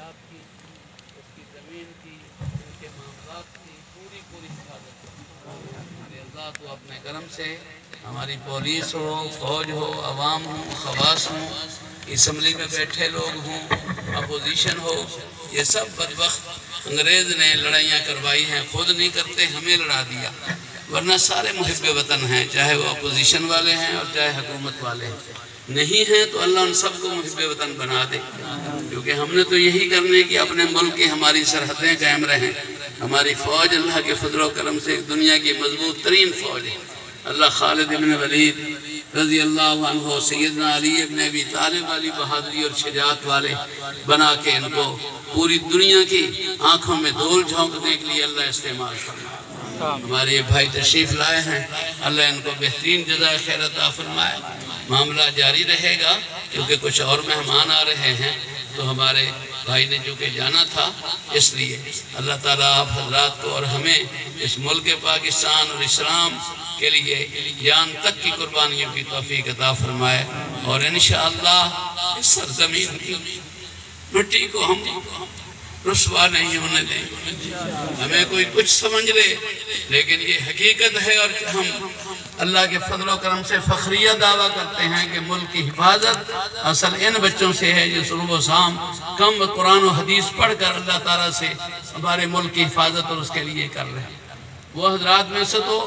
जायदाद की, उसकी ज़मीन की, उनके मामलात की पूरी हिफाजत करें। हमारे अल्लाह को अपने करम से हमारी पुलिस हो, फौज हो, अवाम हो, खवास हो, असम्बली में बैठे लोग हों, अपोजिशन हो, ये सब बदबख्त अंग्रेज़ ने लड़ाइयाँ करवाई हैं, खुद नहीं करते, हमें लड़ा दिया। वरना सारे मुहिब्बे वतन हैं, चाहे वो अपोजिशन वाले हैं और चाहे हुकूमत वाले हैं। नहीं हैं तो अल्लाह उन सबको मुहिब्बे वतन बना दे, क्योंकि हमने तो यही करने की अपने मुल्क की हमारी सरहदें कायम रहें। हमारी फ़ौज अल्लाह के फजल व करम से दुनिया की मजबूत तरीन फ़ौज है। अल्लाह खालिद इब्न वलीद रज़ी अल्लाह अन्हु, सैयदना अली इब्न अबी तालिब वाली बहादुरी और शजाअत वाले बना के इनको पूरी दुनिया की आँखों में धूल झोंकने के लिए अल्लाह इस्तेमाल फरमाए। हमारे ये भाई तशरीफ़ लाए हैं, अल्लाह इनको बेहतरीन जज़ाए खैर अता फरमाए। मामला जारी रहेगा क्योंकि कुछ और मेहमान आ रहे हैं, तो हमारे भाई ने जो कि जाना था, इसलिए अल्लाह ताला आप हज़रात को और हमें इस मुल्क पाकिस्तान और इस्लाम के लिए जान तक की कुर्बानियों की तौफीक अता फरमाए। और इंशाअल्लाह इस सरज़मीन की मिट्टी को हम रुस्वा नहीं होने दें। हमें कोई कुछ समझ ले, लेकिन ये हकीकत है और हम अल्लाह के फजल करम से फ़ख्रिया दावा करते हैं कि मुल्क की हिफाजत असल इन बच्चों से है जो सुबह शाम कम कुरान और हदीस पढ़ कर अल्लाह ताला से हमारे मुल्क की हिफाजत और उसके लिए कर रहे हैं। वो हजरात में से तो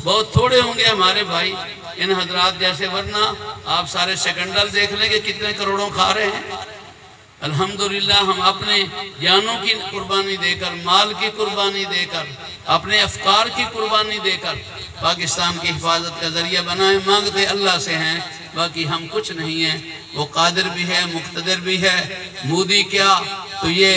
बहुत थोड़े होंगे हमारे भाई इन हजरात जैसे, वरना आप सारे सेकंडल देख लें कि कितने करोड़ों खा रहे हैं। अल्हम्दुलिल्लाह हम अपने जानों की कुर्बानी देकर, माल की कुर्बानी देकर, अपने अफकार की कुर्बानी देकर पाकिस्तान की हिफाजत का जरिया बनाए, मांगते अल्लाह से हैं, बाकी हम कुछ नहीं हैं। वो कादिर भी है, मुक़्तदिर भी है। मोदी क्या तो ये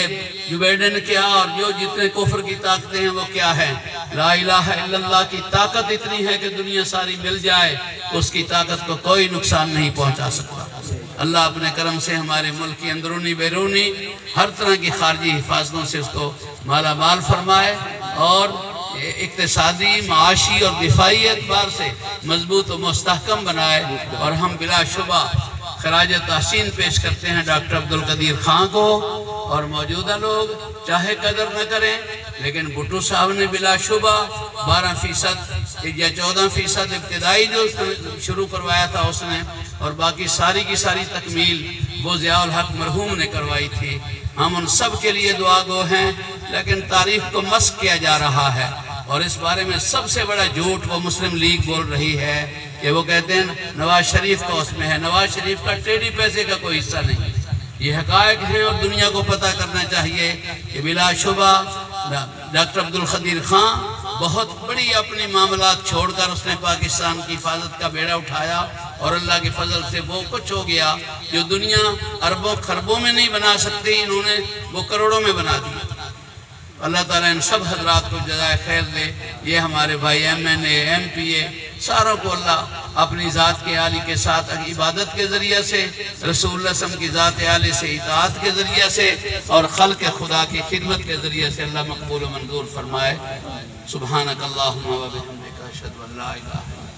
जो बाइडेन क्या और जो जितने कुफ्र की ताकतें हैं वो क्या है। ला इलाहा इल्लल्लाह की ताकत इतनी है कि दुनिया सारी मिल जाए, उसकी ताकत को कोई नुकसान नहीं पहुँचा सकता। अल्लाह अपने करम से हमारे मुल्क की अंदरूनी बैरूनी हर तरह की खारजी हिफाजतों से उसको माला माल फरमाए और इक्तिसादी, माशी और दिफाई एतबार से मजबूत और मुस्तहकम बनाए। और हम बिलाशुबा खराज तहसीन पेश करते हैं डॉक्टर अब्दुल कदीर खां को। और मौजूदा लोग चाहे कदर न करें, लेकिन भुट्टो साहब ने बिलाशुबा 12% या 14% इब्तिदाई जो शुरू करवाया था उसने, और बाकी सारी की सारी तकमील वो ज़ियाउल हक मरहूम ने करवाई थी। हम उन सब के लिए दुआ गो हैं, लेकिन तारीख को मस्क किया जा रहा है। और इस बारे में सबसे बड़ा झूठ वो मुस्लिम लीग बोल रही है कि वो कहते हैं नवाज शरीफ का उसमें है। नवाज शरीफ का टेढ़ी पैसे का कोई हिस्सा नहीं। ये हकायक है और दुनिया को पता करना चाहिए कि बिलाशुबा डॉक्टर अब्दुल कदीर खां बहुत बड़ी अपनी मामलात छोड़कर उसने पाकिस्तान की हिफाजत का बेड़ा उठाया, और अल्लाह के फजल से वो कुछ हो गया जो दुनिया अरबों खरबों में नहीं बना सकती, इन्होंने वो करोड़ों में बना दिया। अल्लाह ताला इन सब हजरात को जज़ाए खैर दे। ये हमारे भाई MNA, MPA सारों को अल्लाह अपनी ज़ात के आली के साथ इबादत के ज़रिए से, रसूल सम की ज़ात आली से इताअत के ज़रिए से और खल्क़ खुदा की खिदमत के ज़रिए से अल्लाह मकबूल मंजूर फरमाए। सुब्हानक अल्लाहुम्मा व बिहम्दिका अशहदु अन ला इलाहा इल्ला